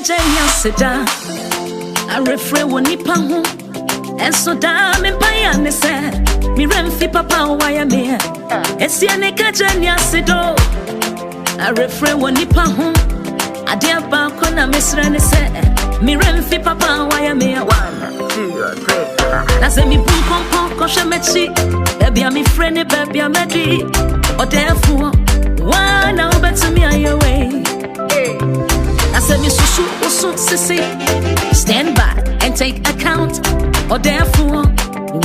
kajenya seda I refrain woni pa ho enso da me paya ne se mi remfi papa waya me esia ne kajenya sedo I refrain woni pa ho ade aba ko na mesra ne se mi remfi papa waya me 1 2 3 na se mi bum pom pom ko shemechi baby am friend baby am di o therefore one now better me away I said me susu sissy stand by and take account or therefore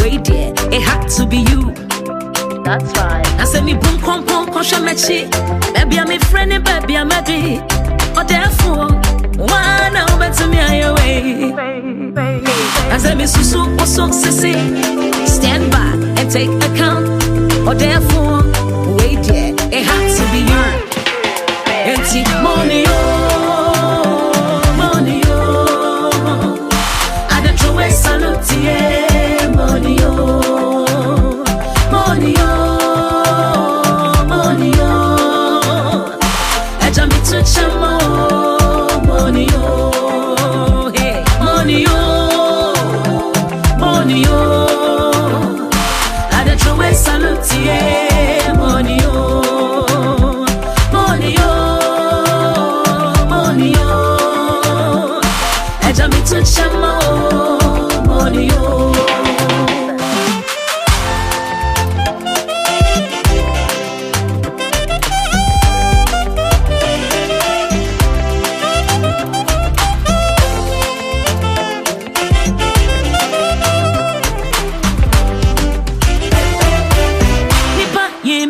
wait there it had to be you. That's right. I said me boom pom pom koshamechi baby I'm a friend baby I'm a D or therefore one now better me away I said me susu sissy stand by and take account or therefore wait there it had to be you. Empty money salute money money money eja mi to chamo money hey money money ada trowe salute money money money eja mi to chamo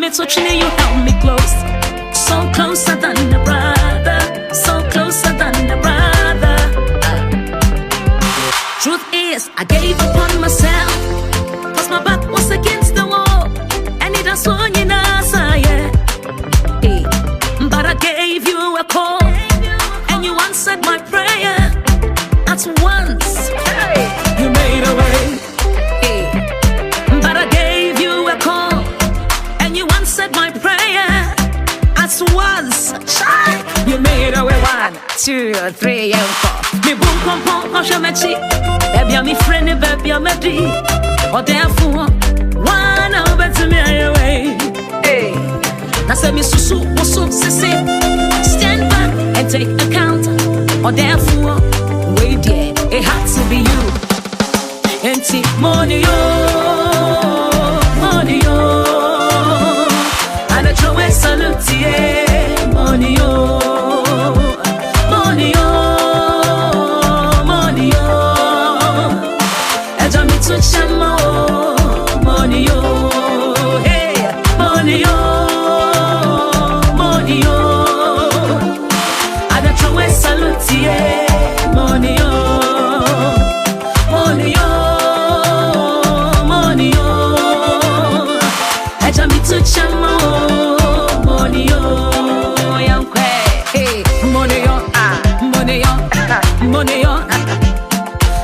So you held me close, so closer than a brother, so closer than a brother. Truth is, I gave up on myself, cause my back was against the wall, and it was on you now, yeah. But I gave you a call, and you answered my prayer at once. You made a way. But I gave you a call, you answered my prayer at once. You made a way 1 2 3 and 4. Me boom pom pom koshamechi baby I'm a friend baby I'm a D or therefore one now better me away hey na say me susu sissy stand back and take account or therefore wait there it had to be you. Empty money money salute money money money eja mi to chamo money hey money money ada trowe salute money money money eja mi to chamo money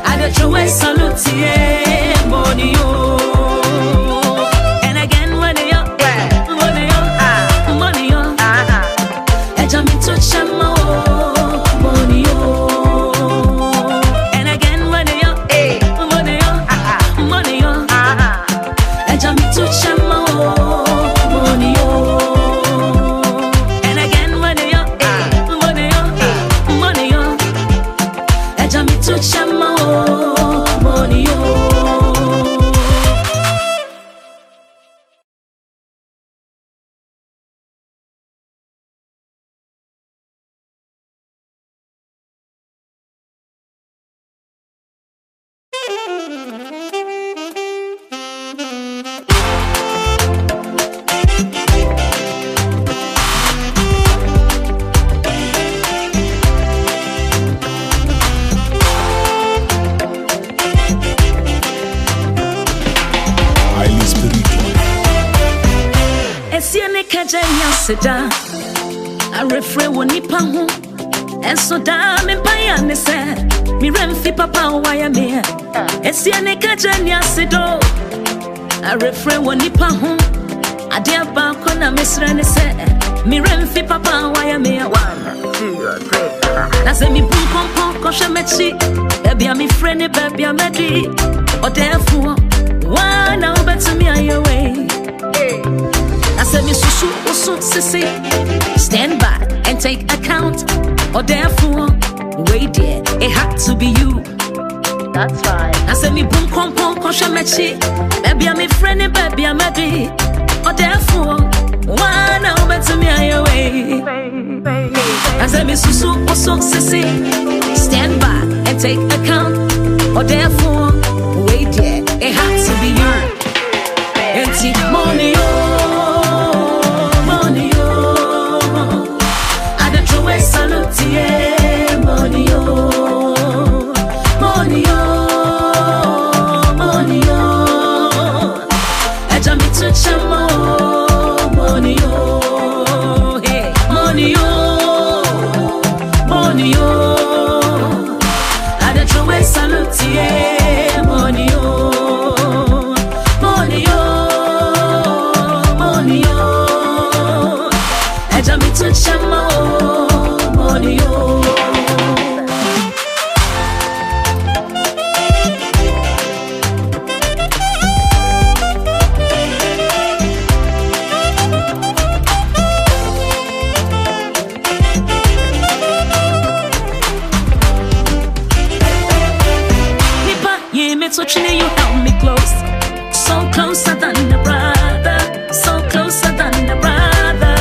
I got your way salute money and again money money and jump into chamo money and again money money and jump into chamo money and again money money to chamo money seda I refrain woni pa ho enso da me paya ne se mi remfi papa waya me esia ne kajenya sedo I refrain woni pa ho ade aba ko na mesra ne se mi remfi papa waya me 1 2 3 Now say me boom pom pom kosha mechi. Baby I'm friend, baby I'm ready. Or therefore, why now better me on your way? I said me susu usu sissy. Stand back and take account. Or therefore, wait there, it had to be you. That's right. I said me boom pom pom kosha mechi. Baby I'm friend, baby I'm ready. Or therefore, why now better me on your way? I said me susu usu sissy. Stand back and take account. Or therefore, wait there, it had to be you. Empty money, oh, money, oh. I don't throw a salute, yeah, money, oh, money, oh, money, oh. I jump into chamo, money, oh, hey, money, oh, money, oh. I don't throw a salute, yeah, money, oh, money, oh, money, oh. I jump into chamo, money, oh. So Chini, you held me close, so closer than a brother, so closer than a brother.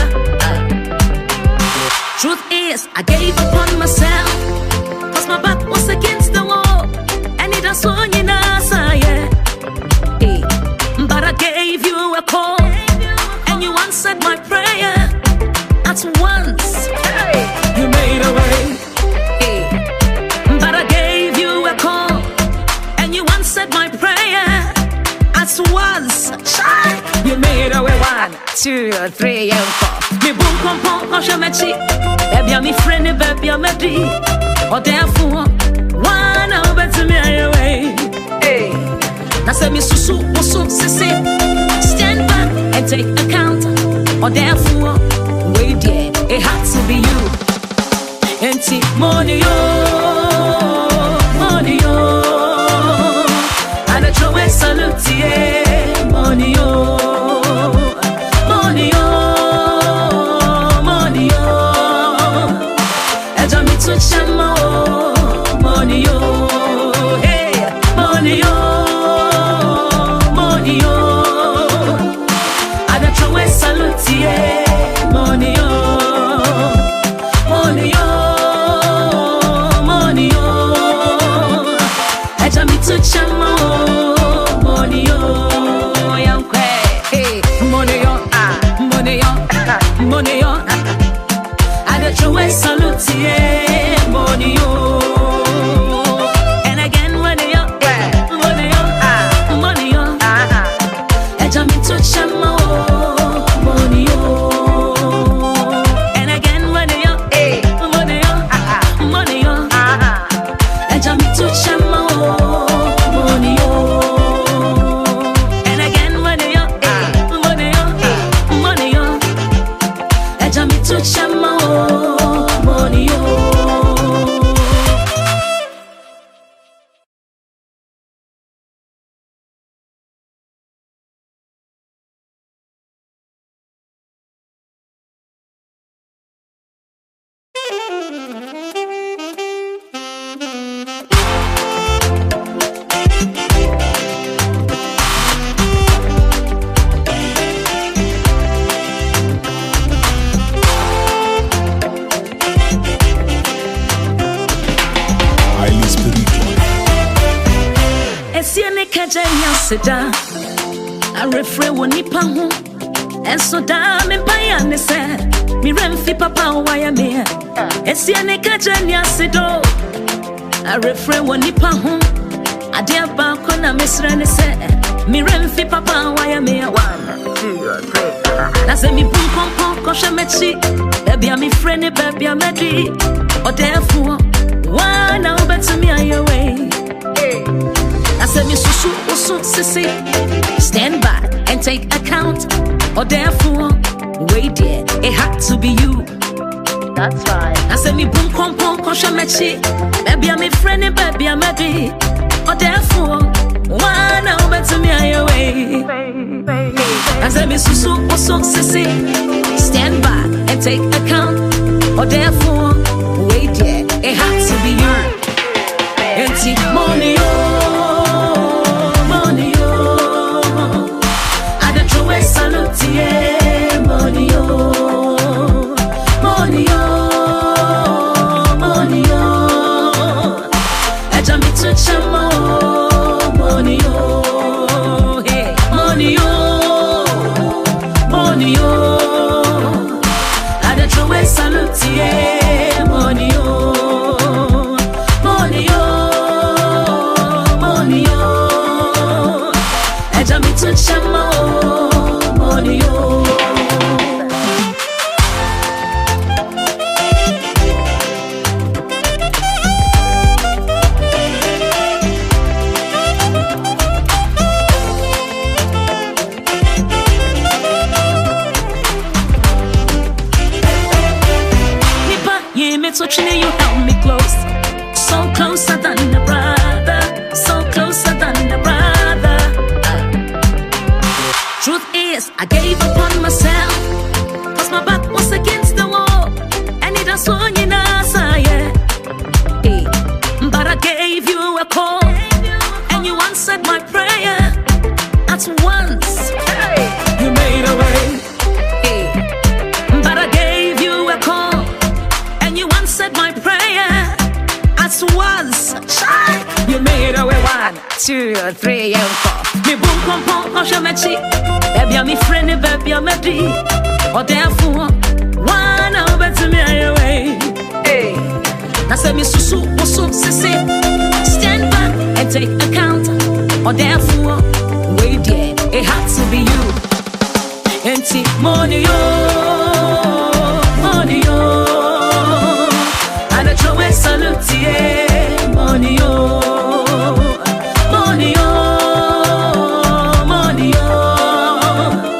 Truth is, I gave up on myself, cause my back was against the wall, and it was on you now, yeah. Hey, but I gave you a call, and you answered my prayer at once. You made a way. Hey, but I gave you a call. You answered my prayer at once. You made a way 1, 2, 3, and 4. Me boom pom pom kosha mechi. Baby I'm friend, baby I'm ready. Or therefore, why now better me on your way? Hey, now say me susu usu sissy. Stand back and take account. Or therefore, wait there, it had to be you. Empty money, oh, money, oh. Salute, yeah, money, oh, money, oh, money, oh. I jump into chamo, money, oh, hey, money, oh, money, oh. I don't throw a salute, yeah, money, oh, money, oh, money, oh. I jump into chamo. Money, oh, young hey, money, oh, money, oh, money, oh. I don't throw a salute, yeah, money, oh. And again, money, oh, money, oh, money, oh. I jump into chamo, money, oh. And again, money, oh, money, oh, money, oh. I jump into chamo, money, oh. Chamo, money, oh. Seda, I refrain when nipa ho, and so damn in payane said, me remfi papa why I'm here. Esiane kajanya sedo, I refrain when nipa ho, I dear balcona misrene said, me remfi papa why I'm here. 1, 2, 3. I say me boom pom pom kosha mechi, baby I'm friend, baby I'm ready. Or therefore, why now better me on your way? I said me susu usu sissy. Stand back and take account. Or therefore, wait there, it had to be you. That's right. I say me boom pom pom kosha mechi. Baby I'm a friend, baby I'm a D. Or therefore, one now better me away. I say me susu oso sisi. Stand by and take account. Or therefore, wait yeah, it has to be you. Empty money oh, money oh. I don't throw away salute yeah, money oh, money oh, money oh. I jump into chamo, money oh, hey, money oh, money oh. I don't throw away salute yeah, money oh, money oh, money oh. I jump into chamo, money oh. So you held me close, so closer than a brother, so closer than a brother. Truth is, I gave up on myself, cause my back was against the wall, and it was so you know, yeah. Hey, but I gave you a call, and you answered my prayer at once. You made a way. Hey, but I gave you a call, you answered my prayer at once. You made a way 1, 2, 3, and 4. Me boom pom pom kosha mechi. Baby I'm a friend, baby I'm a D. Or therefore, one now better me away. Hey, now say me susu oso sisi. Stand back and take account. Or therefore, wait yeah, it had to be you. Empty money oh, money oh. Salute yeah, money oh, money oh, money oh.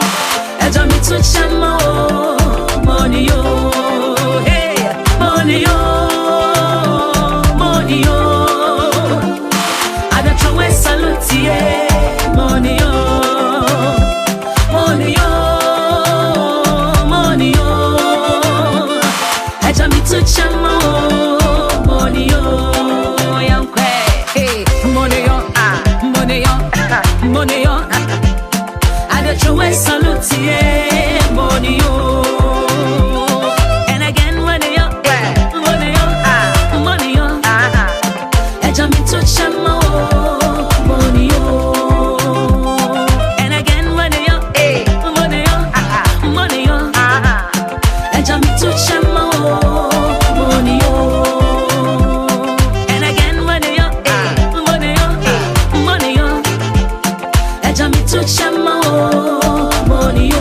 I jump into chamo, money oh, hey, money oh, money oh. I don't throw away salute yeah, money oh, money oh, money oh. I jump into chamo. Money oh, young hey, money oh, money oh, money oh. I don't throw away salute yeah, money oh. And again money oh, money oh, money oh. I jump into chamo, money oh. And again money oh, money oh, money oh. I jump into chamo, money oh.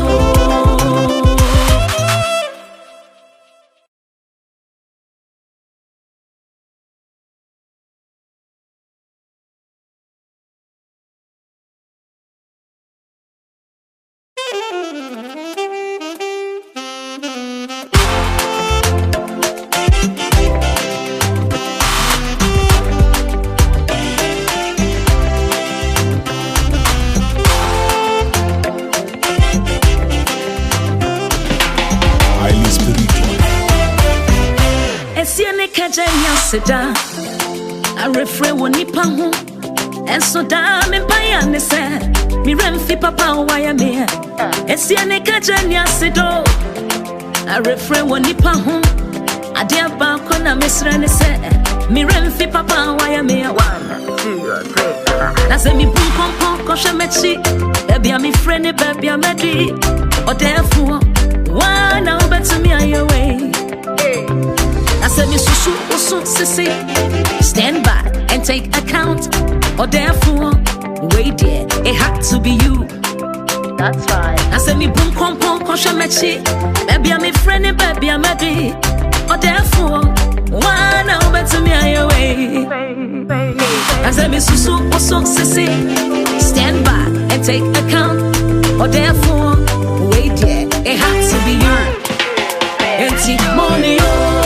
Seda, I refrain when nipa ho, and so damn in payane se, mi remfi papa waya me, esiane kajanya sedo. I refrain when nipa ho, adia ba kona mesrane se, mi remfi papa waya me. 1, 2, 3. Na se mi boom pom pom kosha mechi, baby I'm a friend, baby I'm a D. Or therefore, one now better me away. I said me susu oso sisi. Stand by and take account. Or therefore, wait yeah, it had to be you. That's right. I said me boom pom pom kosha mechi. Baby I'm a friend, baby I'm a D. Or therefore, one now better me away. I said me susu oso sisi. Stand by and take account. Or therefore, wait yeah, it had to be you. Empty money oh.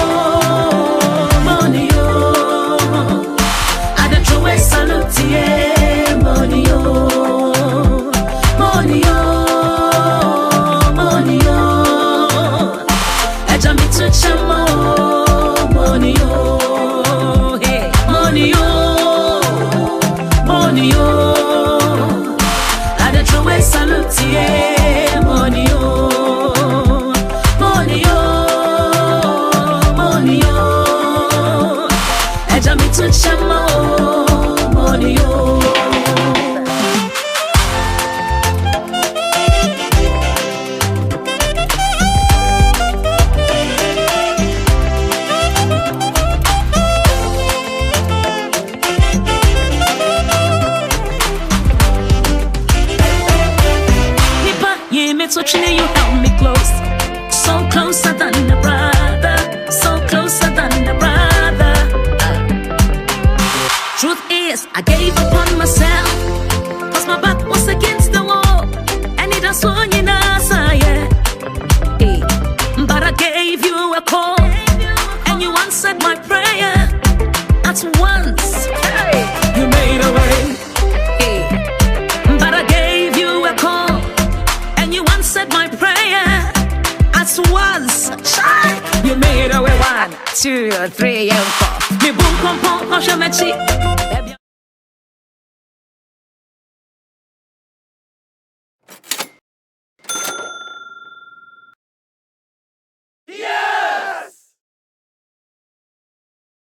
a call, and you answered my prayer at once. You made a way. But I gave you a call, and you answered my prayer at once. You made a way. 1, 2, 3, and 4. Me boom pom pom,